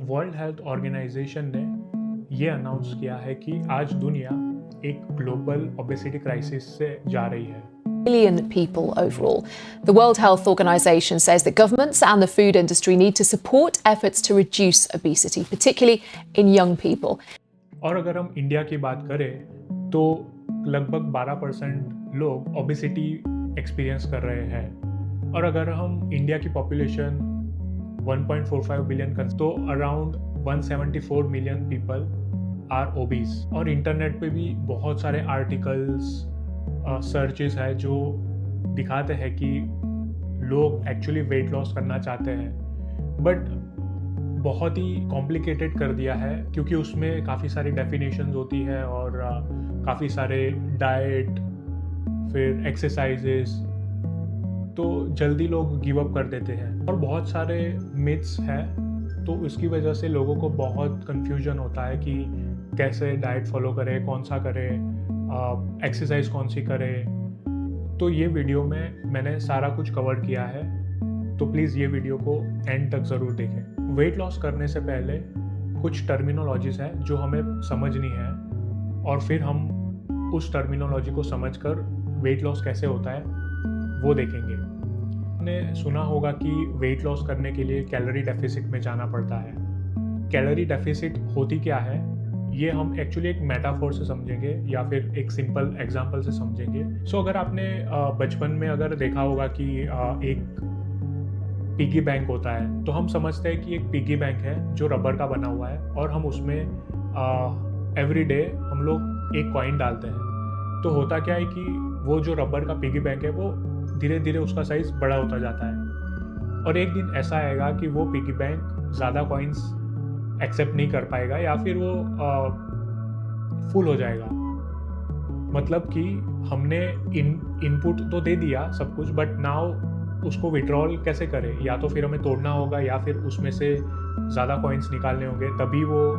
World health organisation ने ये announce किया है कि आज दुनिया एक ग्लोबल ओबेसिटी क्राइसिस से जा रही है। Billion people overall. The World Health Organization says that governments and the food industry need to support efforts to reduce obesity, particularly in young people. और अगर हम इंडिया की बात करें तो लगभग 12% लोग ओबेसिटी एक्सपीरियंस कर रहे हैं। और अगर हम इंडिया की पॉपुलेशन 1.45 बिलियन तो around 174 million people are OBCs. और इंटरनेट पे भी बहुत सारे आर्टिकल्स सर्चेस है जो दिखाते हैं कि लोग एक्चुअली वेट लॉस करना चाहते हैं, बट बहुत ही कॉम्प्लिकेटेड कर दिया है क्योंकि उसमें काफ़ी सारी डेफिनेशंस होती है और काफ़ी सारे डाइट फिर एक्सरसाइजेस, तो जल्दी लोग गिव अप कर देते हैं। और बहुत सारे मिथ्स हैं, तो इसकी वजह से लोगों को बहुत कन्फ्यूजन होता है कि कैसे डाइट फॉलो करें, कौन सा करें, एक्सरसाइज कौन सी करें। तो ये वीडियो में मैंने सारा कुछ कवर किया है, तो प्लीज़ ये वीडियो को एंड तक ज़रूर देखें। वेट लॉस करने से पहले कुछ टर्मिनोलॉजीज़ है जो हमें समझनी है और फिर हम उस टर्मिनोलॉजी को समझकर वेट लॉस कैसे होता है वो देखेंगे। आपने सुना होगा कि वेट लॉस करने के लिए कैलोरी डेफिसिट में जाना पड़ता है। कैलोरी डेफिसिट होती क्या है ये हम एक्चुअली एक मेटाफोर से समझेंगे या फिर एक सिंपल एग्जांपल से समझेंगे। सो अगर आपने बचपन में अगर देखा होगा कि एक पिगी बैंक होता है, तो हम समझते हैं कि एक पिगी बैंक है जो रबर का बना हुआ है और हम उसमें एवरी डे हम लोग एक कॉइन डालते हैं। तो होता क्या है कि वो जो रबर का पिगी बैंक है वो धीरे धीरे उसका साइज बड़ा होता जाता है और एक दिन ऐसा आएगा कि वो पिगी बैंक ज़्यादा कॉइन्स एक्सेप्ट नहीं कर पाएगा या फिर वो फुल हो जाएगा। मतलब कि हमने इनपुट तो दे दिया सब कुछ, बट नाउ उसको विड्रॉल कैसे करें, या तो फिर हमें तोड़ना होगा या फिर उसमें से ज़्यादा कॉइन्स निकालने होंगे, तभी वो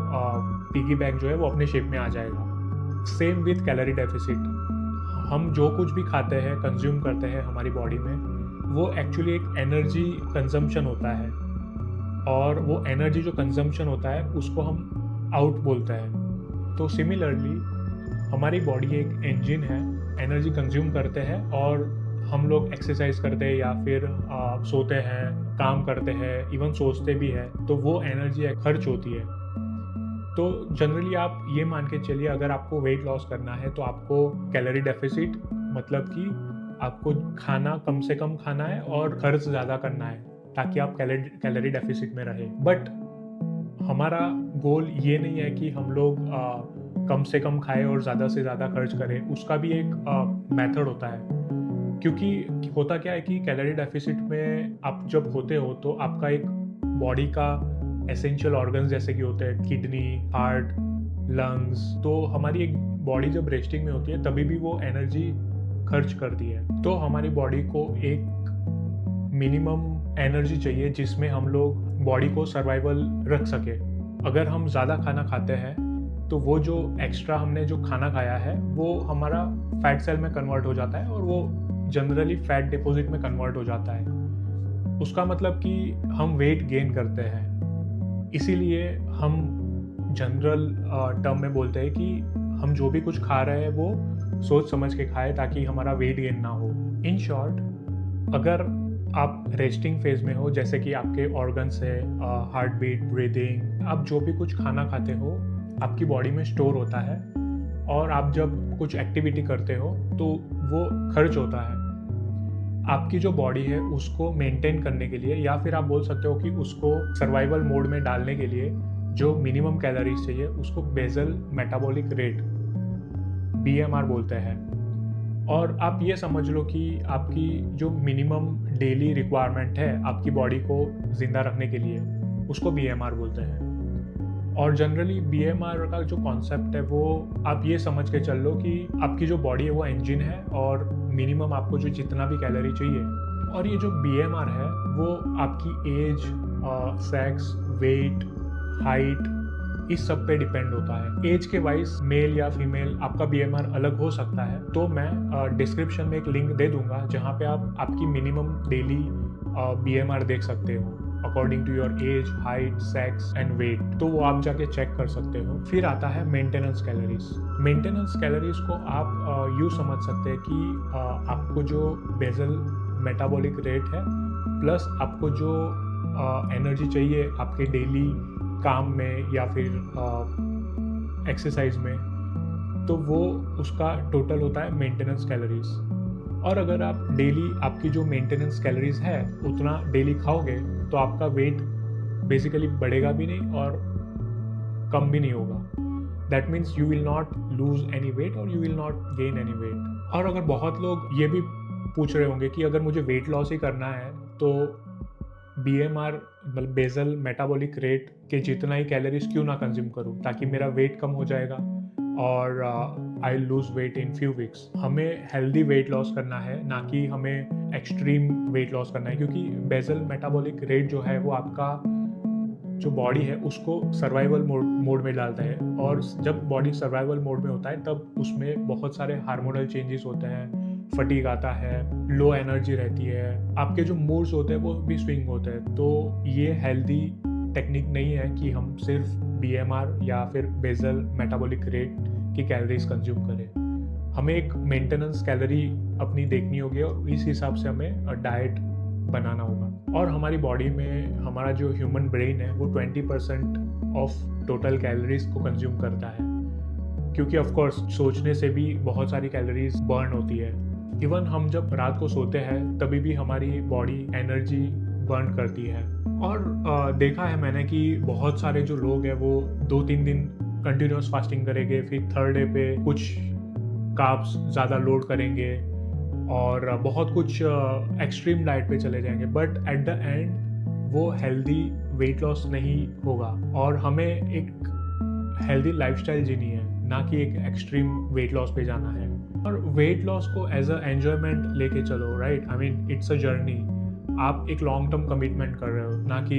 पिगी बैंक जो है वो अपने शेप में आ जाएगा। सेम विथ कैलोरी डेफिसिट, हम जो कुछ भी खाते हैं, कंज्यूम करते हैं हमारी बॉडी में, वो एक्चुअली एक एनर्जी कंजम्पशन होता है और वो एनर्जी जो कंजम्पशन होता है उसको हम आउट बोलते हैं। तो सिमिलरली हमारी बॉडी एक इंजन है, एनर्जी कंज्यूम करते हैं और हम लोग एक्सरसाइज करते हैं या फिर सोते हैं, काम करते हैं, इवन सोचते भी हैं, तो वो एनर्जी खर्च होती है। तो जनरली आप ये मान के चलिए अगर आपको वेट लॉस करना है तो आपको कैलोरी डेफिसिट मतलब कि आपको खाना कम से कम खाना है और खर्च ज़्यादा करना है ताकि आप कैलोरी डेफिसिट में रहे। बट हमारा गोल ये नहीं है कि हम लोग कम से कम खाएं और ज़्यादा से ज़्यादा खर्च करें। उसका भी एक मेथड होता है, क्योंकि होता क्या है कि कैलोरी डेफिसिट में आप जब होते हो तो आपका एक बॉडी का एसेंशियल ऑर्गन्स जैसे कि होते हैं किडनी, हार्ट, लंग्स, तो हमारी एक बॉडी जब रेस्टिंग में होती है तभी भी वो एनर्जी खर्च करती है। तो हमारी बॉडी को एक मिनिमम एनर्जी चाहिए जिसमें हम लोग बॉडी को सर्वाइवल रख सके। अगर हम ज़्यादा खाना खाते हैं तो वो जो एक्स्ट्रा हमने जो खाना खाया है वो हमारा फैट सेल में कन्वर्ट हो जाता है और वो जनरली फैट डिपॉजिट में कन्वर्ट हो जाता है। उसका मतलब कि हम वेट गेन करते हैं। इसीलिए हम जनरल टर्म में बोलते हैं कि हम जो भी कुछ खा रहे हैं वो सोच समझ के खाएं ताकि हमारा वेट गेन ना हो। इन शॉर्ट, अगर आप रेस्टिंग फेज में हो, जैसे कि आपके ऑर्गन्स है, हार्ट बीट, ब्रीदिंग, आप जो भी कुछ खाना खाते हो आपकी बॉडी में स्टोर होता है और आप जब कुछ एक्टिविटी करते हो तो वो खर्च होता है। आपकी जो बॉडी है उसको मेंटेन करने के लिए या फिर आप बोल सकते हो कि उसको सर्वाइवल मोड में डालने के लिए जो मिनिमम कैलोरीज चाहिए उसको बेसल मेटाबॉलिक रेट BMR बोलते हैं। और आप ये समझ लो कि आपकी जो मिनिमम डेली रिक्वायरमेंट है आपकी बॉडी को ज़िंदा रखने के लिए उसको BMR बोलते हैं। और जनरली BMR का जो कॉन्सेप्ट है वो आप ये समझ के चल लो कि आपकी जो बॉडी है वो इंजन है और मिनिमम आपको जो जितना भी कैलोरी चाहिए। और ये जो BMR है वो आपकी एज, सेक्स, वेट, हाइट, इस सब पे डिपेंड होता है। एज के वाइज मेल या फीमेल आपका BMR अलग हो सकता है। तो मैं डिस्क्रिप्शन में एक लिंक दे दूंगा जहाँ पे आप आपकी मिनिमम डेली BMR देख सकते हो। According to your age, height, sex and weight, तो वो आप जाके चेक कर सकते हो। फिर आता है मेंटेनेंस कैलोरीज। मेंटेनेंस कैलोरीज को आप यूँ समझ सकते हैं कि आपको जो बेसल मेटाबॉलिक रेट है प्लस आपको जो एनर्जी चाहिए आपके डेली काम में या फिर एक्सरसाइज में, तो वो उसका टोटल होता है मेंटेनेंस कैलोरीज। और अगर आप डेली आपकी जो मेंटेनेंस कैलोरीज है उतना डेली खाओगे तो आपका वेट बेसिकली बढ़ेगा भी नहीं और कम भी नहीं होगा। That means you will not lose any weight और you will not gain any weight. और अगर बहुत लोग ये भी पूछ रहे होंगे कि अगर मुझे वेट लॉस ही करना है तो BMR मतलब बेसल मेटाबॉलिक रेट के जितना ही कैलोरीज क्यों ना कंज्यूम करूं ताकि मेरा वेट कम हो जाएगा और I lose weight in few weeks. हमें हेल्दी वेट लॉस करना है, ना कि हमें एक्सट्रीम वेट लॉस करना है, क्योंकि बेसल मेटाबॉलिक रेट जो है वो आपका जो बॉडी है उसको सर्वाइवल मोड में डालता है। और जब बॉडी सर्वाइवल मोड में होता है तब उसमें बहुत सारे हार्मोनल चेंजेस होते हैं, फटीग आता है, लो एनर्जी रहती है, आपके जो मूड्स होते हैं वो भी स्विंग होते हैं। तो ये हेल्दी टेक्निक नहीं है कि हम सिर्फ BMR या फिर बेसल मेटाबॉलिक रेट की कैलोरीज कंज्यूम करें। हमें एक मेंटेनेंस कैलोरी अपनी देखनी होगी और इस हिसाब से हमें डाइट बनाना होगा। और हमारी बॉडी में हमारा जो ह्यूमन ब्रेन है वो 20% ऑफ टोटल कैलोरीज को कंज्यूम करता है, क्योंकि ऑफ कोर्स सोचने से भी बहुत सारी कैलोरीज बर्न होती है। इवन हम जब रात को सोते हैं तभी भी हमारी बॉडी एनर्जी बर्न करती है। और देखा है मैंने कि बहुत सारे जो लोग हैं वो 2-3 दिन कंटिन्यूस फास्टिंग करेंगे, फिर थर्ड डे पे कुछ कार्ब्स ज़्यादा लोड करेंगे और बहुत कुछ एक्सट्रीम डाइट पे चले जाएंगे, बट एट द एंड वो हेल्दी वेट लॉस नहीं होगा। और हमें एक हेल्दी लाइफस्टाइल जीनी है, ना कि एक एक्सट्रीम वेट लॉस पे जाना है। और वेट लॉस को एज अ एन्जॉयमेंट लेके चलो, right? I mean it's a journey. आप एक लॉन्ग टर्म कमिटमेंट कर रहे हो, ना कि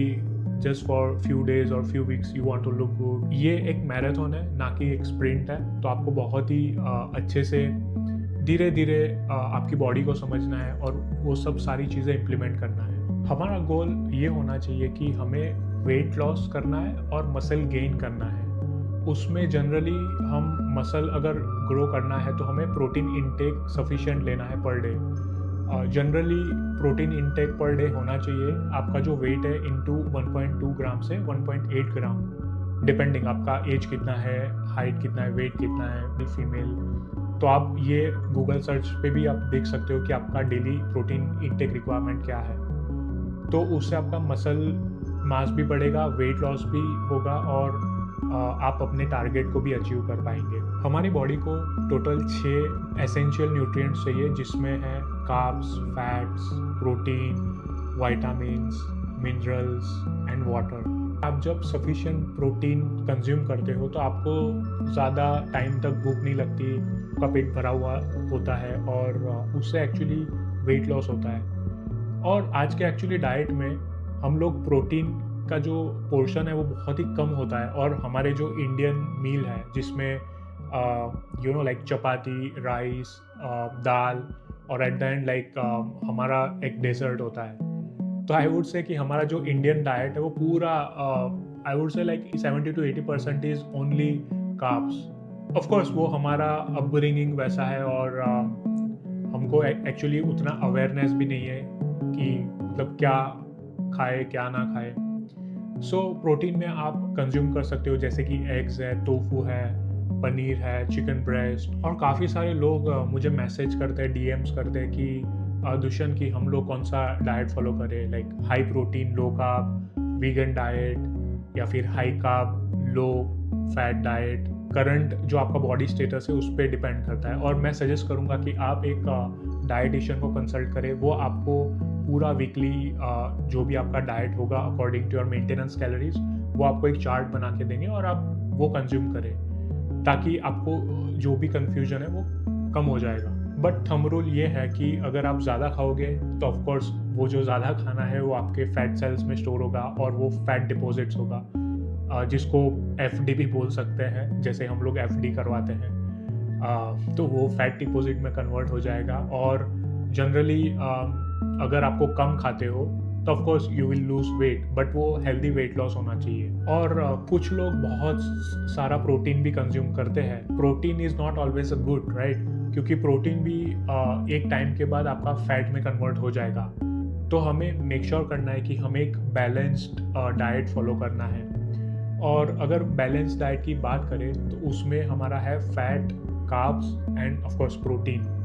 जस्ट फॉर फ्यू डेज और few weeks you want to look good. ये एक मैराथन है, ना कि एक स्प्रिंट है। तो आपको बहुत ही अच्छे से धीरे धीरे आपकी बॉडी को समझना है और वो सब सारी चीज़ें इम्प्लीमेंट करना है। हमारा गोल ये होना चाहिए कि हमें वेट लॉस करना है और मसल गेन करना है। उसमें जनरली हम मसल अगर ग्रो करना है तो हमें प्रोटीन इंटेक सफिशिएंट लेना है per day. Generally protein intake per day होना चाहिए आपका जो वेट है इंटू 1.2 ग्राम से 1.8 ग्राम, डिपेंडिंग आपका एज कितना है, हाइट कितना है, वेट कितना है, फीमेल। तो आप ये गूगल सर्च पे भी आप देख सकते हो कि आपका डेली प्रोटीन इंटेक रिक्वायरमेंट क्या है। तो उससे आपका मसल मास भी बढ़ेगा, वेट लॉस भी होगा और आप अपने टारगेट को भी अचीव कर पाएंगे। हमारी बॉडी को टोटल 6 एसेंशियल न्यूट्रिएंट्स चाहिए, जिसमें है carbs, fats, protein, vitamins, minerals and water. आप जब सफिशिएंट प्रोटीन कंज्यूम करते हो तो आपको ज़्यादा टाइम तक भूख नहीं लगती, आपका पेट भरा हुआ होता है और उससे एक्चुअली वेट लॉस होता है। और आज के एक्चुअली डाइट में हम लोग प्रोटीन का जो पोर्शन है वो बहुत ही कम होता है। और हमारे जो इंडियन मील है जिसमें लाइक चपाती, राइस, दाल और एट द एंड लाइक हमारा एक डेजर्ट होता है। तो आई वुड से कि हमारा जो इंडियन डाइट है वो पूरा I would say like 70 to 80% is only carbs. Of course वो हमारा अपब्रिंगिंग वैसा है और हमको एक्चुअली उतना अवेयरनेस भी नहीं है कि मतलब क्या खाए क्या ना खाए। सो प्रोटीन में आप कंज्यूम कर सकते हो जैसे कि एग्स है, टोफू है, पनीर है, चिकन ब्रेस्ट। और काफ़ी सारे लोग मुझे मैसेज करते हैं, DMs करते हैं कि दुष्यंत की हम लोग कौन सा डाइट फॉलो करें, like high protein low carb vegan diet या फिर high carb low fat diet. Current जो आपका बॉडी स्टेटस है उस पर डिपेंड करता है। और मैं सजेस्ट करूँगा कि आप एक डाइटिशियन को कंसल्ट करें, वो आपको पूरा वीकली जो भी आपका डाइट होगा according to your maintenance calories वो आपको एक चार्ट बना के देंगे और आप वो कंज्यूम करें, ताकि आपको जो भी कन्फ्यूजन है वो कम हो जाएगा। बट थंब रूल ये है कि अगर आप ज़्यादा खाओगे तो ऑफकोर्स वो जो ज़्यादा खाना है वो आपके फैट सेल्स में स्टोर होगा और वो फैट डिपॉजिट्स होगा, जिसको FD भी बोल सकते हैं, जैसे हम लोग FD करवाते हैं। तो वो फैट डिपॉजिट में कन्वर्ट हो जाएगा। और जनरली अगर आपको कम खाते हो तो तो of course you will lose weight, but वो हेल्दी वेट लॉस होना चाहिए। और कुछ लोग बहुत सारा प्रोटीन भी कंज्यूम करते हैं। Protein is not always a good, right, क्योंकि प्रोटीन भी एक टाइम के बाद आपका फैट में कन्वर्ट हो जाएगा। तो हमें मेक श्योर करना है कि हमें एक बैलेंस्ड डाइट फॉलो करना है। और अगर बैलेंस डाइट की बात करें तो उसमें हमारा है fat, carbs end of course protein.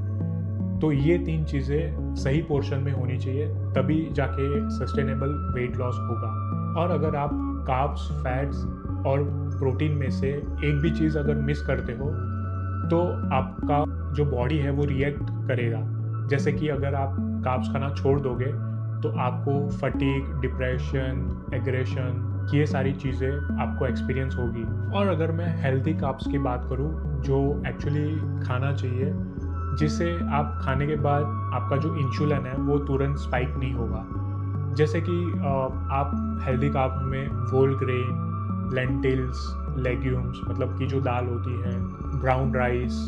तो ये 3 चीज़ें सही पोर्शन में होनी चाहिए, तभी जाके सस्टेनेबल वेट लॉस होगा। और अगर आप कार्ब्स, फैट्स और प्रोटीन में से एक भी चीज़ अगर मिस करते हो तो आपका जो बॉडी है वो रिएक्ट करेगा। जैसे कि अगर आप कार्ब्स खाना छोड़ दोगे तो आपको फटीग, डिप्रेशन, एग्रेशन, ये सारी चीज़ें आपको एक्सपीरियंस होगी। और अगर मैं हेल्दी कार्ब्स की बात करूँ, जो एक्चुअली खाना चाहिए, जिससे आप खाने के बाद आपका जो इंसुलिन है वो तुरंत स्पाइक नहीं होगा। जैसे कि आप हेल्दी कार्ब में होल ग्रेन, लेंटिल्स, लेग्यूम्स मतलब कि जो दाल होती है, ब्राउन राइस,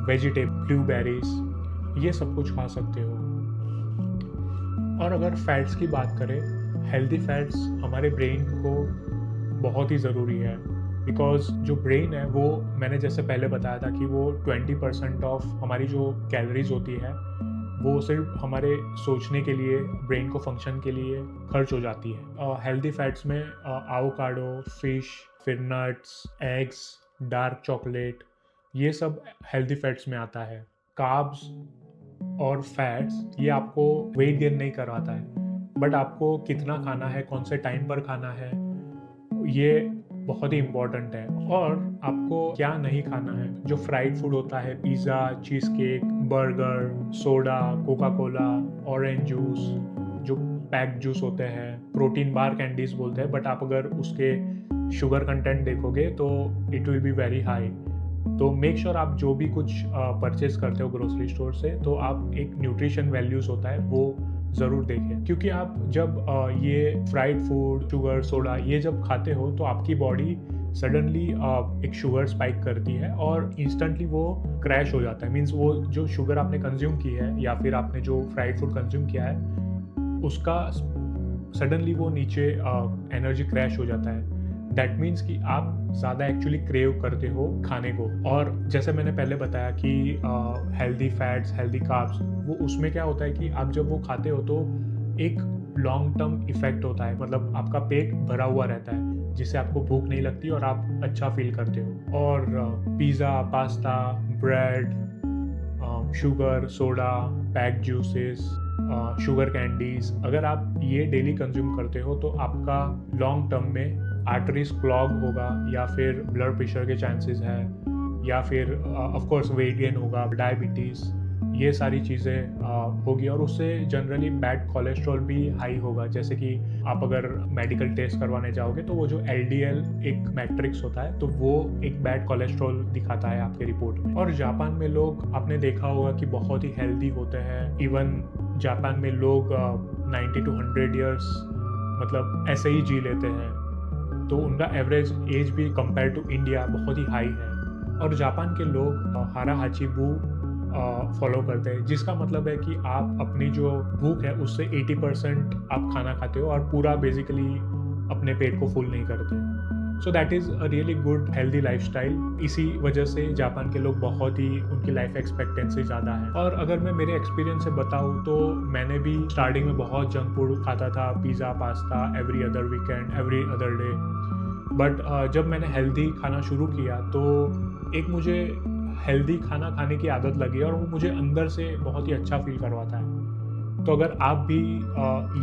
वेजिटेबल, ब्लूबेरीज, ये सब कुछ खा सकते हो। और अगर फैट्स की बात करें, हेल्दी फैट्स हमारे ब्रेन को बहुत ही ज़रूरी है, बिकॉज जो ब्रेन है वो, मैंने जैसे पहले बताया था कि वो 20% ऑफ हमारी जो कैलोरीज होती है वो सिर्फ हमारे सोचने के लिए, ब्रेन को फंक्शन के लिए खर्च हो जाती है। हेल्दी फैट्स में एवोकाडो, फिश, फिर नट्स, एग्स, डार्क चॉकलेट, ये सब हेल्दी फैट्स में आता है। कार्ब्स और फैट्स ये आपको वेट गेन नहीं करवाता है, बट आपको कितना खाना है, कौन से टाइम पर खाना है, ये बहुत ही इम्पोर्टेंट है। और आपको क्या नहीं खाना है, जो फ्राइड फूड होता है, pizza, cheese cake, burger, soda, Coca Cola, orange juice, जो पैक्ड जूस होते हैं, प्रोटीन बार कैंडीज बोलते हैं, बट आप अगर उसके शुगर कंटेंट देखोगे तो it will be very high. तो मेक श्योर आप जो भी कुछ परचेज करते हो ग्रोसरी स्टोर से, तो आप एक न्यूट्रिशन वैल्यूज़ होता है वो ज़रूर देखें। क्योंकि आप जब ये फ्राइड फूड, शुगर, सोडा ये जब खाते हो तो आपकी बॉडी सडनली एक शुगर स्पाइक करती है और इंस्टेंटली वो क्रैश हो जाता है। मीन्स वो जो शुगर आपने कंज्यूम की है या फिर आपने जो फ्राइड फूड कंज्यूम किया है उसका सडनली वो नीचे एनर्जी क्रैश हो जाता है। दैट मीन्स कि आप ज़्यादा एक्चुअली क्रेव करते हो खाने को। और जैसे मैंने पहले बताया कि हेल्दी फैट्स, हेल्दी कार्ब्स, वो उसमें क्या होता है कि आप जब वो खाते हो तो एक लॉन्ग टर्म इफेक्ट होता है, मतलब आपका पेट भरा हुआ रहता है जिससे आपको भूख नहीं लगती और आप अच्छा फील करते हो। और pizza, pasta, bread, sugar, soda, packed juices, sugar candies, अगर आप ये डेली कंज्यूम करते हो तो आपका लॉन्ग टर्म में आर्टरीज क्लॉग होगा, या फिर ब्लड प्रेशर के चांसेस है, या फिर ऑफ कोर्स वेट गेन होगा, डायबिटीज़, ये सारी चीज़ें होगी। और उससे जनरली बैड कोलेस्ट्रॉल भी हाई होगा। जैसे कि आप अगर मेडिकल टेस्ट करवाने जाओगे तो वो जो LDL एक मैट्रिक्स होता है तो वो एक बैड कोलेस्ट्रॉल दिखाता है आपके रिपोर्ट में। और जापान में लोग, आपने देखा होगा कि बहुत ही हेल्दी होते हैं। इवन जापान में लोग 90 to 100 ईयर्स मतलब ऐसे ही जी लेते हैं, तो उनका एवरेज एज भी कंपेयर टू इंडिया बहुत ही हाई है। और जापान के लोग हारा हाचिबू फॉलो करते हैं, जिसका मतलब है कि आप अपनी जो भूख है उससे 80% आप खाना खाते हो और पूरा बेसिकली अपने पेट को फुल नहीं करते। So that is a really good healthy lifestyle. इसी वजह से जापान के लोग बहुत ही, उनकी लाइफ एक्सपेक्टेंसी ज़्यादा है। और अगर मैं मेरे एक्सपीरियंस से बताऊँ तो मैंने भी स्टार्टिंग में बहुत जंक फूड खाता था, pizza, pasta, every other weekend, every other day. But जब मैंने हेल्दी खाना शुरू किया तो एक मुझे हेल्दी खाना खाने की आदत लगी और वो मुझे अंदर से बहुत ही अच्छा फील करवाता है। तो अगर आप भी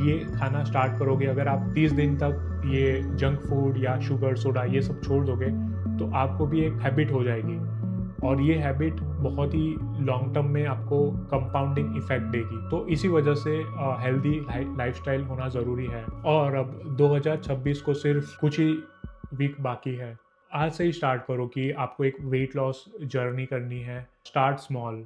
ये खाना स्टार्ट करोगे, अगर आप 30 दिन तक ये जंक फूड या शुगर, सोडा ये सब छोड़ दोगे तो आपको भी एक हैबिट हो जाएगी और ये हैबिट बहुत ही लॉन्ग टर्म में आपको कंपाउंडिंग इफेक्ट देगी। तो इसी वजह से हेल्दी लाइफस्टाइल होना ज़रूरी है। और अब 2026 को सिर्फ कुछ ही वीक बाकी है। आज से ही स्टार्ट करो कि आपको एक वेट लॉस जर्नी करनी है। Start small.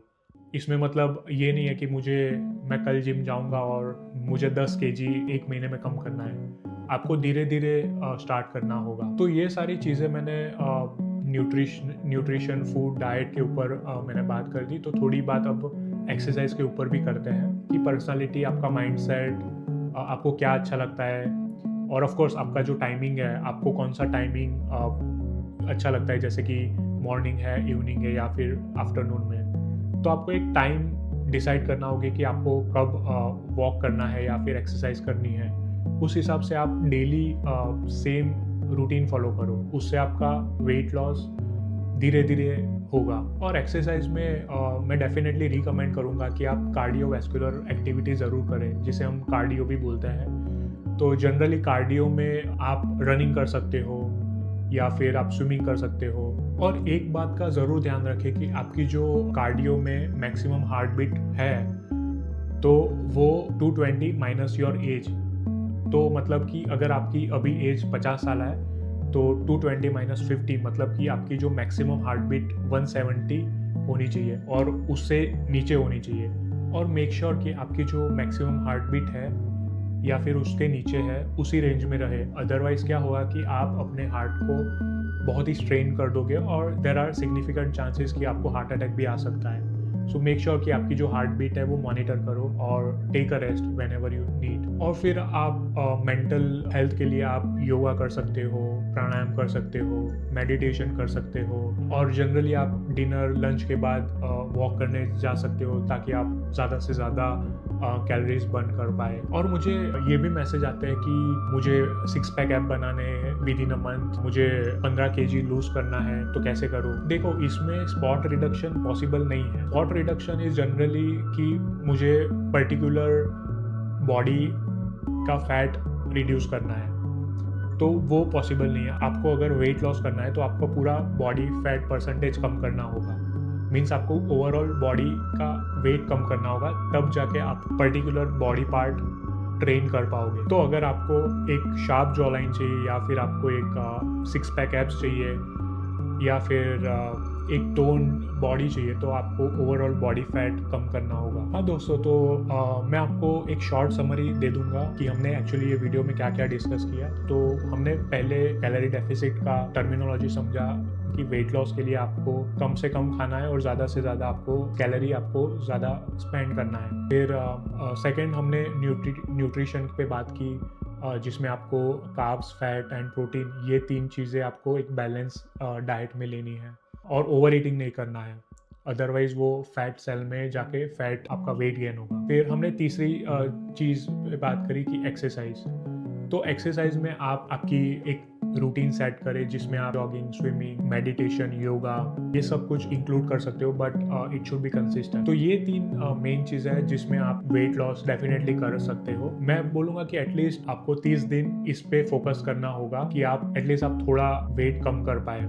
इसमें मतलब ये नहीं है कि मैं कल जिम जाऊंगा और मुझे 10 kg एक महीने में कम करना है। आपको धीरे धीरे स्टार्ट करना होगा। तो ये सारी चीज़ें मैंने न्यूट्रिशन, फूड, डाइट के ऊपर मैंने बात कर दी। तो थोड़ी बात अब एक्सरसाइज के ऊपर भी करते हैं कि पर्सनालिटी, आपका माइंडसेट, आपको क्या अच्छा लगता है, और ऑफ कोर्स आपका जो टाइमिंग है, आपको कौन सा टाइमिंग अच्छा लगता है, जैसे कि मॉर्निंग है, इवनिंग है या फिर आफ्टरनून में। तो आपको एक टाइम डिसाइड करना होगा कि आपको कब वॉक करना है या फिर एक्सरसाइज करनी है। उस हिसाब से आप डेली सेम रूटीन फॉलो करो, उससे आपका वेट लॉस धीरे धीरे होगा। और एक्सरसाइज में मैं डेफिनेटली रिकमेंड करूँगा कि आप कार्डियोवैस्कुलर एक्टिविटी ज़रूर करें, जिसे हम कार्डियो भी बोलते हैं। तो जनरली कार्डियो में आप रनिंग कर सकते हो या फिर आप स्विमिंग कर सकते हो। और एक बात का ज़रूर ध्यान रखें कि आपकी जो कार्डियो में मैक्सिमम हार्ट बीट है तो वो 220 माइनस योर एज। तो मतलब कि अगर आपकी अभी एज 50 साल है तो 220 माइनस 50 मतलब कि आपकी जो मैक्सिमम हार्ट बीट 170 होनी चाहिए और उससे नीचे होनी चाहिए। और मेक श्योर कि आपकी जो मैक्सिमम हार्ट बीट है या फिर उसके नीचे है उसी रेंज में रहे। अदरवाइज क्या होगा कि आप अपने हार्ट को बहुत ही स्ट्रेन कर दोगे और देर आर सिग्निफिकेंट चांसेस कि आपको हार्ट अटैक भी आ सकता है। सो मेक श्योर कि आपकी जो हार्ट बीट है वो मॉनिटर करो और take a rest whenever you need. और फिर आप मेंटल हेल्थ के लिए आप योगा कर सकते हो, प्राणायाम कर सकते हो, मेडिटेशन कर सकते हो, और जनरली आप डिनर लंच के बाद वॉक करने जा सकते हो ताकि आप ज़्यादा से ज़्यादा कैलोरीज बर्न कर पाए। और मुझे ये भी मैसेज आते हैं कि मुझे 6 पैक ऐप बनाने हैं विद इन अ मंथ, मुझे 15 kg लूज करना है तो कैसे करूँ। देखो, इसमें स्पॉट रिडक्शन पॉसिबल नहीं है। स्पॉट रिडक्शन इज जनरली कि मुझे पर्टिकुलर बॉडी का फैट रिड्यूस करना है, तो वो पॉसिबल नहीं है। आपको अगर वेट लॉस करना है तो आपको पूरा बॉडी फैट परसेंटेज कम करना होगा। मीन्स आपको ओवरऑल बॉडी का वेट कम करना होगा, तब जाके आप पर्टिकुलर बॉडी पार्ट ट्रेन कर पाओगे। तो अगर आपको एक शार्प जॉ लाइन चाहिए या फिर आपको एक 6 पैक एब्स चाहिए या फिर एक टोन बॉडी चाहिए तो आपको ओवरऑल बॉडी फैट कम करना होगा। हाँ दोस्तों, तो मैं आपको एक शॉर्ट समरी दे दूंगा कि हमने एक्चुअली ये वीडियो में क्या क्या डिस्कस किया। तो हमने पहले कैलोरी डेफिसिट का टर्मिनोलॉजी समझा कि वेट लॉस के लिए आपको कम से कम खाना है और ज़्यादा से ज़्यादा आपको कैलोरी आपको ज़्यादा स्पेंड करना है। फिर सेकंड हमने न्यूट्रिशन पे बात की, जिसमें आपको कार्ब्स, फैट एंड प्रोटीन, ये 3 चीज़ें आपको एक बैलेंस डाइट में लेनी है और ओवर ईटिंग नहीं करना है, अदरवाइज वो फैट सेल में जाके फैट आपका वेट गेन होगा। फिर हमने तीसरी चीज़ पे बात करी कि एक्सरसाइज। तो एक्सरसाइज में आप आपकी एक रूटीन सेट करें जिसमें आप जॉगिंग, स्विमिंग, मेडिटेशन, योगा, ये सब कुछ इंक्लूड कर सकते हो, but it should be consistent. तो ये 3 मेन चीज़ें हैं जिसमें आप वेट लॉस डेफिनेटली कर सकते हो। मैं बोलूँगा कि एटलीस्ट आपको 30 दिन इस पे फोकस करना होगा कि आप एटलीस्ट आप थोड़ा वेट कम कर पाए,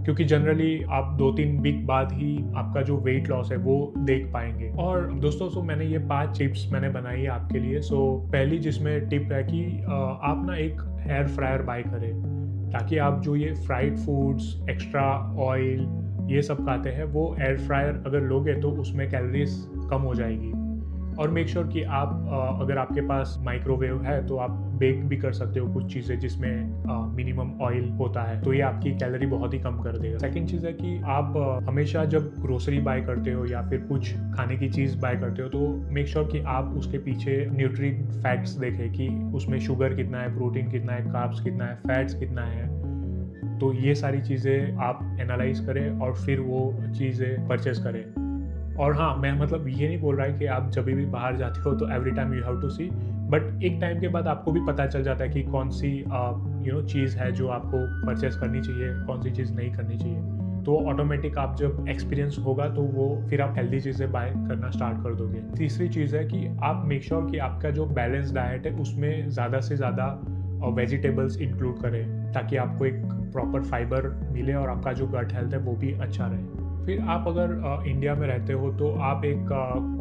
क्योंकि जनरली आप 2-3 वीक बाद ही आपका जो वेट लॉस है वो देख पाएंगे। और दोस्तों, सो मैंने ये 5 टिप्स मैंने बनाई है आपके लिए। सो पहली जिसमें टिप है कि आप ना एक एयर फ्रायर बाय करें, ताकि आप जो ये फ्राइड फूड्स, एक्स्ट्रा ऑयल, ये सब खाते हैं वो एयर फ्रायर अगर लोगे तो उसमें कैलोरीज कम हो जाएगी। और मेक श्योर कि आप अगर आपके पास माइक्रोवेव है तो आप बेक भी कर सकते हो कुछ चीज़ें जिसमें मिनिमम ऑयल होता है, तो ये आपकी कैलोरी बहुत ही कम कर देगा। सेकंड चीज़ है कि आप हमेशा जब ग्रोसरी बाय करते हो या फिर कुछ खाने की चीज़ बाय करते हो तो मेक श्योर कि आप उसके पीछे न्यूट्री फैक्ट्स देखें कि उसमें शुगर कितना है, प्रोटीन कितना है, कार्ब्स कितना है, फैट्स कितना है। तो ये सारी चीज़ें आप एनालाइज करें और फिर वो चीज़ें परचेस करें। और हाँ, मैं मतलब ये नहीं बोल रहा है कि आप जब भी बाहर जाते हो तो every time you have to see, but एक टाइम के बाद आपको भी पता चल जाता है कि कौन सी चीज़ है जो आपको परचेस करनी चाहिए, कौन सी चीज़ नहीं करनी चाहिए। तो ऑटोमेटिक आप जब एक्सपीरियंस होगा तो वो फिर आप हेल्दी चीज़ें बाय करना स्टार्ट कर दोगे। तीसरी चीज़ है कि आप मेक श्योर कि आपका जो बैलेंस डाइट है उसमें ज़्यादा से ज़्यादा वेजिटेबल्स इंक्लूड करें, ताकि आपको एक प्रॉपर फाइबर मिले और आपका जो गट हेल्थ है वो भी अच्छा रहे। फिर आप अगर इंडिया में रहते हो तो आप एक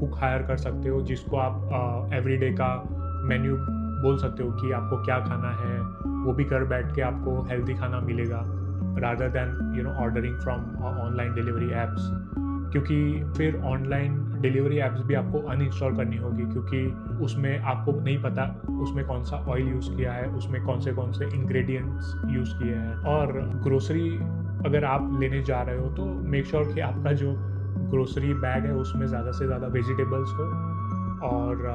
कुक हायर कर सकते हो, जिसको आप एवरीडे का मेन्यू बोल सकते हो कि आपको क्या खाना है, वो भी घर बैठ के आपको हेल्दी खाना मिलेगा rather than ordering from online delivery apps. क्योंकि फिर ऑनलाइन डिलीवरी ऐप्स भी आपको अनइंस्टॉल करनी होगी, क्योंकि उसमें आपको नहीं पता उसमें कौन सा ऑयल यूज़ किया है, उसमें कौन से इंग्रेडिएंट्स यूज़ किए हैं। और ग्रोसरी अगर आप लेने जा रहे हो तो मेक श्योर कि आपका जो ग्रोसरी बैग है उसमें ज़्यादा से ज़्यादा वेजिटेबल्स हो और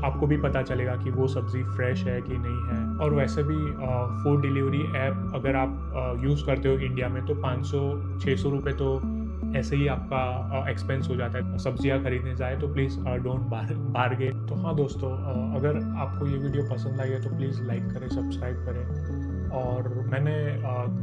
आपको भी पता चलेगा कि वो सब्ज़ी फ्रेश है कि नहीं है। और वैसे भी फूड डिलीवरी ऐप अगर आप यूज़ करते हो इंडिया में तो 500-600 रुपये तो ऐसे ही आपका एक्सपेंस हो जाता है सब्जियां खरीदने जाए, तो प्लीज़ डोंट बार्गेन। तो हाँ दोस्तों, अगर आपको ये वीडियो पसंद आई है तो प्लीज़ लाइक करें, सब्सक्राइब करें। और मैंने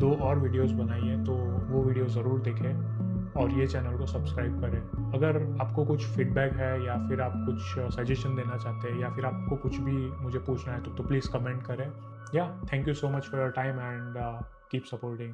2 और वीडियोस बनाई हैं, तो वो वीडियो ज़रूर देखें और ये चैनल को सब्सक्राइब करें। अगर आपको कुछ फीडबैक है या फिर आप कुछ सजेशन देना चाहते हैं या फिर आपको कुछ भी मुझे पूछना है तो प्लीज़ कमेंट करें। या thank you so much for your time and keep supporting.